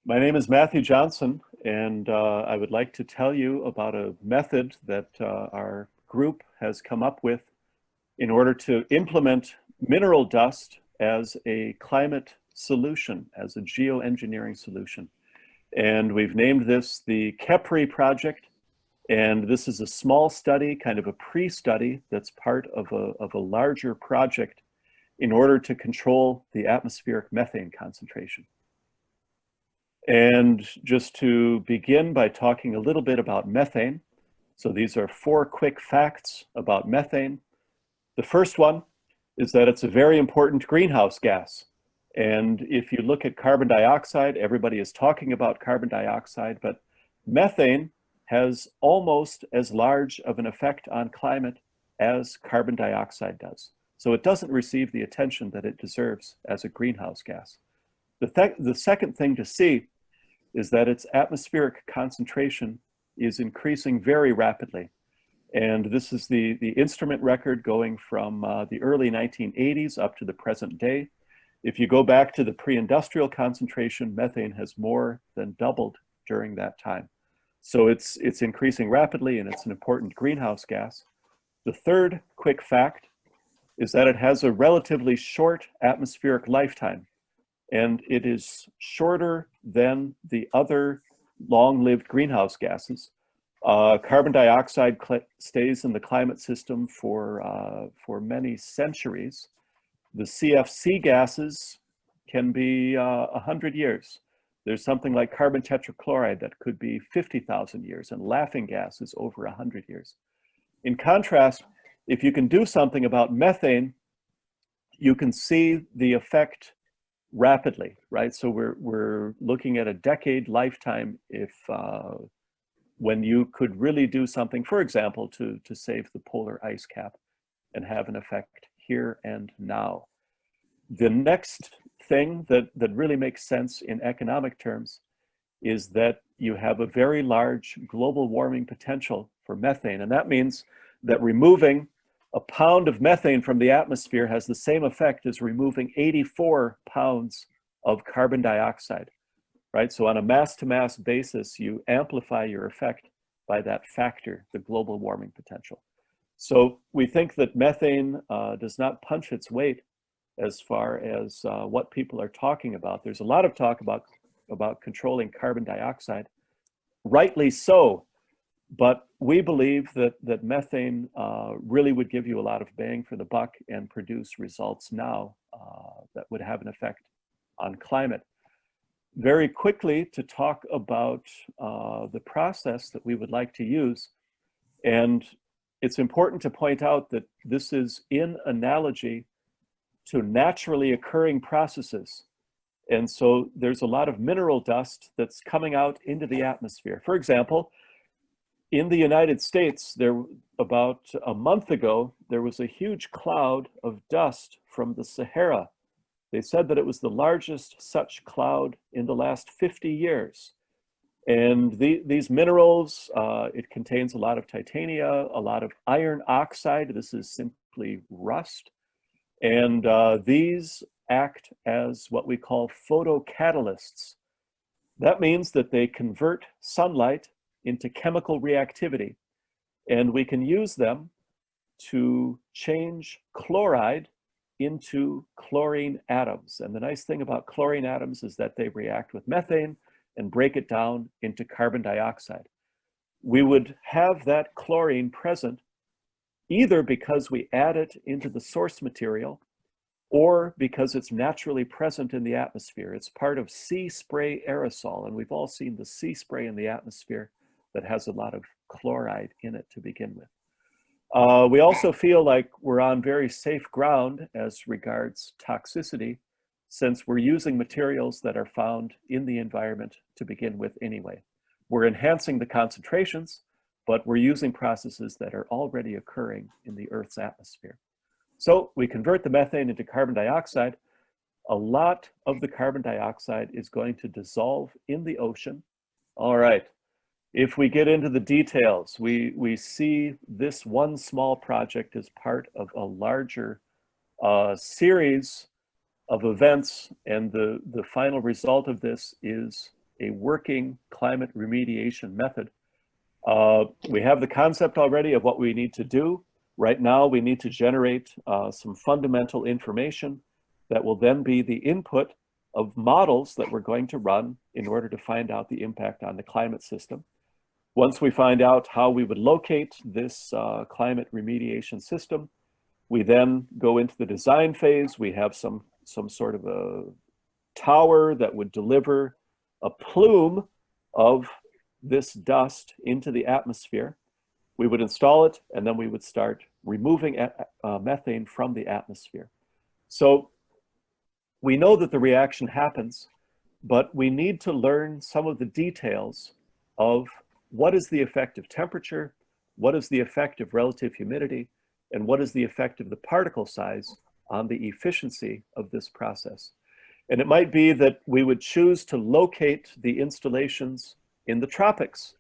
My name is Matthew Johnson, and I would like to tell you about a method that our group has come up with in order to implement mineral dust as a climate solution, as a geoengineering solution. And we've named this the KEPRI project. And this is a small study, kind of a pre-study that's part of a larger project in order to control the atmospheric methane concentration. And just to begin by talking a little bit about methane. So these are 4 quick facts about methane. The first one is that it's a very important greenhouse gas. And if you look at carbon dioxide, everybody is talking about carbon dioxide, but methane has almost as large of an effect on climate as carbon dioxide does. So it doesn't receive the attention that it deserves as a greenhouse gas. The second thing to see is that its atmospheric concentration is increasing very rapidly. And this is the instrument record going from the early 1980s up to the present day. If you go back to the pre-industrial concentration, methane has more than doubled during that time. So it's increasing rapidly, and it's an important greenhouse gas. The third quick fact is that it has a relatively short atmospheric lifetime, and it is shorter than the other long-lived greenhouse gases. Carbon dioxide stays in the climate system for many centuries. The CFC gases can be 100 years. There's something like carbon tetrachloride that could be 50,000 years, and laughing gas is over 100 years. In contrast, if you can do something about methane, you can see the effect rapidly, right? So we're looking at a decade lifetime if when you could really do something, for example, to save the polar ice cap and have an effect here and now. The next thing that really makes sense in economic terms is that you have a very large global warming potential for methane. And that means that removing a pound of methane from the atmosphere has the same effect as removing 84 pounds of carbon dioxide, right? So on a mass-to-mass basis, you amplify your effect by that factor, the global warming potential. So we think that methane does not punch its weight as far as what people are talking about. There's a lot of talk about controlling carbon dioxide, rightly so, but we believe that methane really would give you a lot of bang for the buck and produce results now that would have an effect on climate. Very quickly, to talk about the process that we would like to use. And it's important to point out that this is in analogy to naturally occurring processes. And so there's a lot of mineral dust that's coming out into the atmosphere. For example, in the United States, about a month ago, there was a huge cloud of dust from the Sahara. They said that it was the largest such cloud in the last 50 years. And these minerals, it contains a lot of titania, a lot of iron oxide. This is simply rust. And these act as what we call photocatalysts. That means that they convert sunlight into chemical reactivity. And we can use them to change chloride into chlorine atoms. And the nice thing about chlorine atoms is that they react with methane and break it down into carbon dioxide. We would have that chlorine present either because we add it into the source material or because it's naturally present in the atmosphere. It's part of sea spray aerosol, and we've all seen the sea spray in the atmosphere that has a lot of chloride in it to begin with. We also feel like we're on very safe ground as regards toxicity, since we're using materials that are found in the environment to begin with anyway. We're enhancing the concentrations, but we're using processes that are already occurring in the Earth's atmosphere. So we convert the methane into carbon dioxide. A lot of the carbon dioxide is going to dissolve in the ocean. All right. If we get into the details, we see this one small project as part of a larger series of events, and the final result of this is a working climate remediation method. We have the concept already of what we need to do. Right now, we need to generate some fundamental information that will then be the input of models that we're going to run in order to find out the impact on the climate system. Once we find out how we would locate this climate remediation system, we then go into the design phase. We have some sort of a tower that would deliver a plume of this dust into the atmosphere. We would install it, and then we would start removing methane from the atmosphere. So we know that the reaction happens, but we need to learn some of the details of what is the effect of temperature, what is the effect of relative humidity, and what is the effect of the particle size on the efficiency of this process. And it might be that we would choose to locate the installations in the tropics,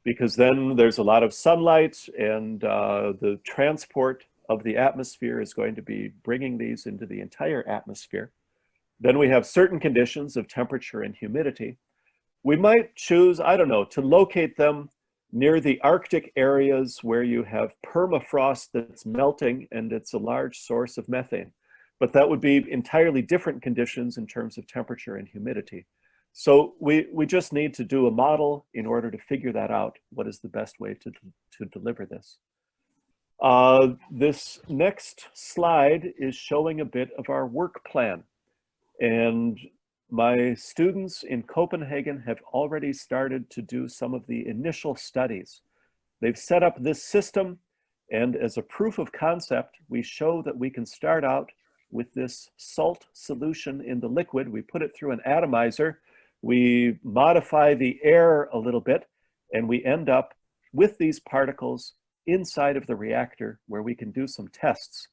because then there's a lot of sunlight, and the transport of the atmosphere is going to be bringing these into the entire atmosphere. Then we have certain conditions of temperature and humidity. We might choose, I don't know, to locate them near the Arctic areas where you have permafrost that's melting and it's a large source of methane. But that would be entirely different conditions in terms of temperature and humidity. So we just need to do a model in order to figure that out, what is the best way to deliver this. This next slide is showing a bit of our work plan. And my students in Copenhagen have already started to do some of the initial studies. They've set up this system, and as a proof of concept, we show that we can start out with this salt solution in the liquid. We put it through an atomizer, we modify the air a little bit, and we end up with these particles inside of the reactor where we can do some tests.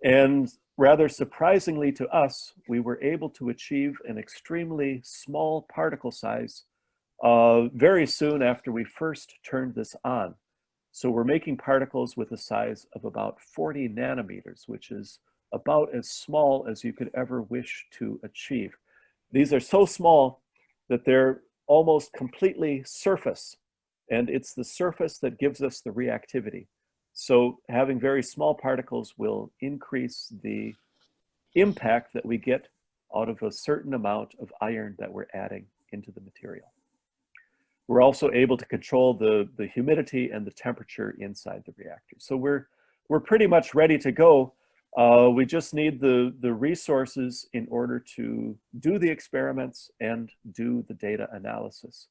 And rather surprisingly to us, we were able to achieve an extremely small particle size very soon after we first turned this on. So we're making particles with a size of about 40 nanometers, which is about as small as you could ever wish to achieve. These are so small that they're almost completely surface, and it's the surface that gives us the reactivity. So having very small particles will increase the impact that we get out of a certain amount of iron that we're adding into the material. We're also able to control the humidity and the temperature inside the reactor. So we're pretty much ready to go. We just need the resources in order to do the experiments and do the data analysis.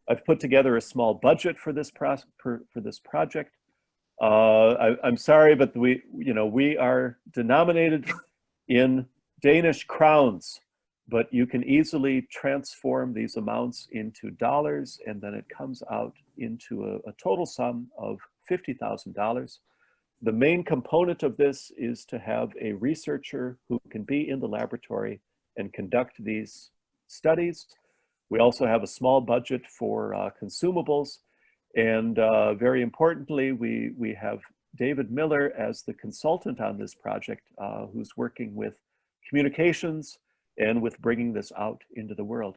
I've put together a small budget for this project. I'm sorry, but we are denominated in Danish crowns, but you can easily transform these amounts into dollars, and then it comes out into a total sum of $50,000. The main component of this is to have a researcher who can be in the laboratory and conduct these studies. We also have a small budget for consumables. And very importantly, we have David Miller as the consultant on this project, who's working with communications and with bringing this out into the world.